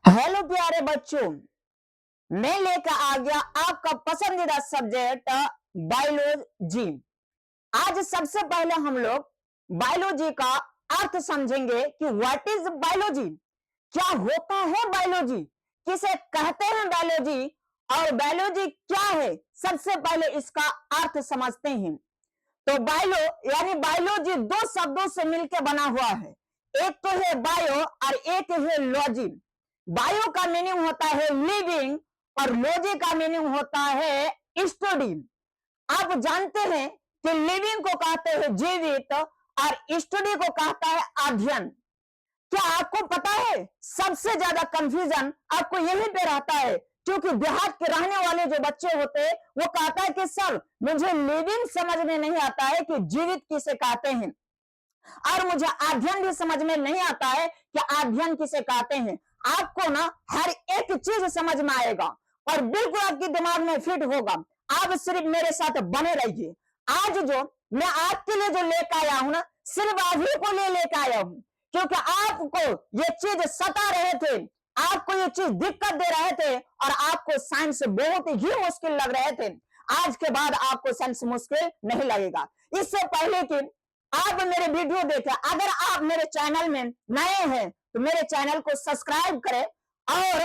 Hello प्यारे बच्चों, मैं लेकर आ गया आपका पसंदीदा सब्जेक्ट बायोलॉजी। आज सबसे पहले हम लोग बायोलॉजी का अर्थ समझेंगे कि व्हाट इज बायोलॉजी, क्या होता है बायोलॉजी, किसे कहते हैं बायोलॉजी और बायोलॉजी क्या है। सबसे पहले इसका अर्थ समझते हैं। तो बायो यानी बायोलॉजी दो शब्दों से मिलकर बना हुआ है। एक तो है बायो और एक है लॉजी। बायो का मीनिंग होता है लिविंग और लॉजी का मीनिंग होता है स्टडी। आप जानते हैं कि लिविंग को कहते हैं जीवित और स्टडी को कहता है अध्ययन। क्या आपको पता है सबसे ज्यादा कंफ्यूजन आपको यहीं पे रहता है, क्योंकि देहात के रहने वाले जो बच्चे होते हैं वो कहता है कि सर मुझे लिविंग समझ में नहीं आता है कि जीवित किसे कहते हैं, और मुझे अध्ययन भी समझ में नहीं आता है कि अध्ययन किसे कहते हैं। आपको ना हर एक चीज समझ में आएगा और बिल्कुल आपके दिमाग में फिट होगा। आप सिर्फ मेरे साथ बने रहिए। आज जो मैं आपके लिए जो लेकर आया हूं ना, सिर्फ अभी को लिए लेकर आया हूं, क्योंकि आपको ये चीज सता रहे थे, आपको ये चीज दिक्कत दे रहे थे और आपको साइंस बहुत ही मुश्किल लग रहे थे। आज के बाद आपको साइंस मुश्किल नहीं लगेगा। इससे पहले कि आप मेरे वीडियो देखें, अगर आप मेरे चैनल में नए हैं तो मेरे चैनल को सब्सक्राइब करें और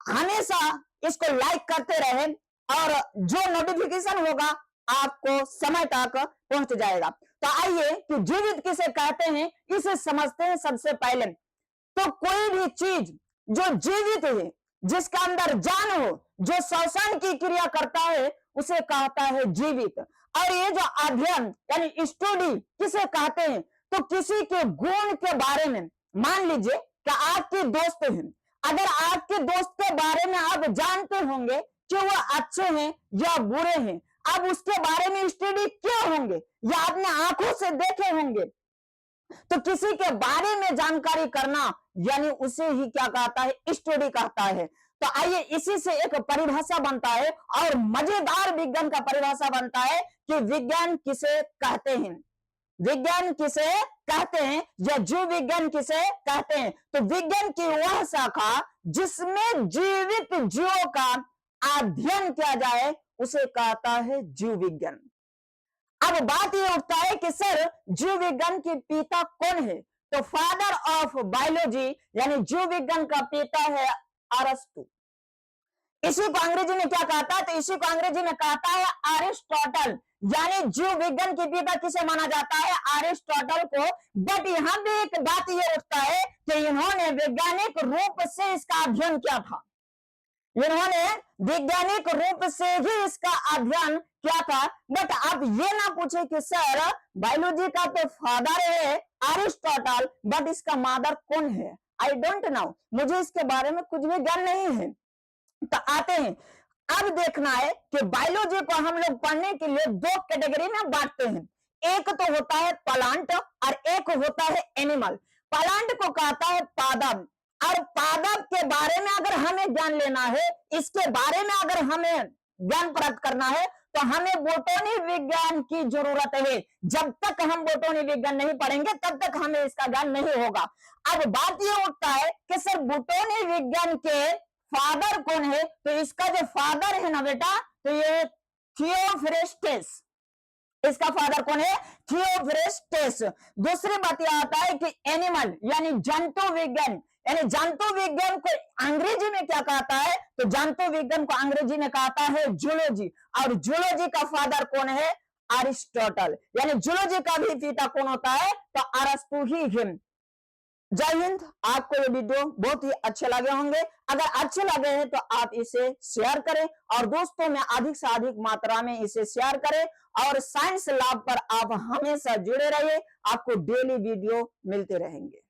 हमेशा इसको लाइक करते रहें, और जो नोटिफिकेशन होगा आपको समय तक पहुंच जाएगा। तो आइए कि जीवित किसे कहते हैं इसे समझते हैं। सबसे पहले तो कोई भी चीज जो जीवित है, जिसका अंदर जान हो, जो श्वसन की क्रिया करता है, उसे कहता है जीवित। और ये जो अध्ययन यानी स्टडी किसे कहते हैं, तो किसी के गुण के बारे में, मान लीजिए कि आपके दोस्त हैं, अगर आपके दोस्त के बारे में आप जानते होंगे कि वो अच्छे हैं या बुरे हैं, आप उसके बारे में स्टडी किए होंगे या अपने आंखों से देखे होंगे, तो किसी के बारे में जानकारी करना यानी उसे ही क्या कहता है, स्टडी कहता है। तो आइए इसी से एक परिभाषा बनता है और मजेदार विज्ञान का परिभाषा बनता है कि विज्ञान किसे कहते हैं, विज्ञान किसे कहते हैं या जीव विज्ञान किसे कहते हैं। तो विज्ञान की वह शाखा जिसमें जीवित जीवों का अध्ययन किया जाए उसे कहता है जीव विज्ञान। अब बात यह उठता है कि सर जीव विज्ञान के पिता कौन है, तो फादर ऑफ बायोलॉजी यानी जीव विज्ञान का पिता है अरस्तु। इसी को अंग्रेजी में क्या कहता है, तो इसी को अंग्रेजी में कहता है अरिस्टोटल। यानी जीव विज्ञान के पिता किसे माना जाता है, अरिस्टोटल को। बट यहां भी एक बात यह उठता है कि इन्होंने वैज्ञानिक रूप से इसका अध्ययन किया था, इन्होंने वैज्ञानिक रूप से ही इसका अध्ययन किया था। बट आप ये ना पूछे कि सर बायोलॉजी का तो फादर है अरिस्टोटल, बट इसका मदर कौन है। आई डोंट नो, मुझे इसके बारे में कुछ भी ज्ञान नहीं है। तो आते हैं, अब देखना है कि बायोलॉजी को हम लोग पढ़ने के लिए दो कैटेगरी में बांटते हैं। एक तो होता है प्लांट और एक होता है एनिमल। प्लांट को कहता है पादप, और पादप के बारे में अगर हमें ज्ञान लेना है, इसके बारे में अगर हमें ज्ञान प्राप्त करना है, तो हमें बोटनी विज्ञान की जरूरत है। जब तक हम बोटनी विज्ञान नहीं पढ़ेंगे तब तक हमें इसका ज्ञान नहीं होगा। अब बात यह उठता है कि सर बोटनी विज्ञान के फादर कौन है, तो इसका जो फादर है ना बेटा, तो ये थियोफ्रेस्टस, इसका फादर कौन है, थियोफ्रेस्टस। दूसरी बात यह आता है कि एनिमल यानी जंतु विज्ञान, यानी जंतु विज्ञान को अंग्रेजी में क्या कहता है, तो जंतु विज्ञान को अंग्रेजी में कहता है जूलॉजी। और जूलॉजी का फादर कौन है, अरिस्टोटल। यानी जूलॉजी का भी पिता कौन होता है, तो अरस्तु ही है। जय हिंद। आपको ये वीडियो बहुत ही अच्छे लगे होंगे। अगर अच्छे लगे हैं तो आप इसे शेयर करें और दोस्तों में अधिक से अधिक मात्रा में इसे शेयर करें, और साइंस लैब पर आप हमेशा जुड़े रहिए, आपको डेली वीडियो मिलते रहेंगे।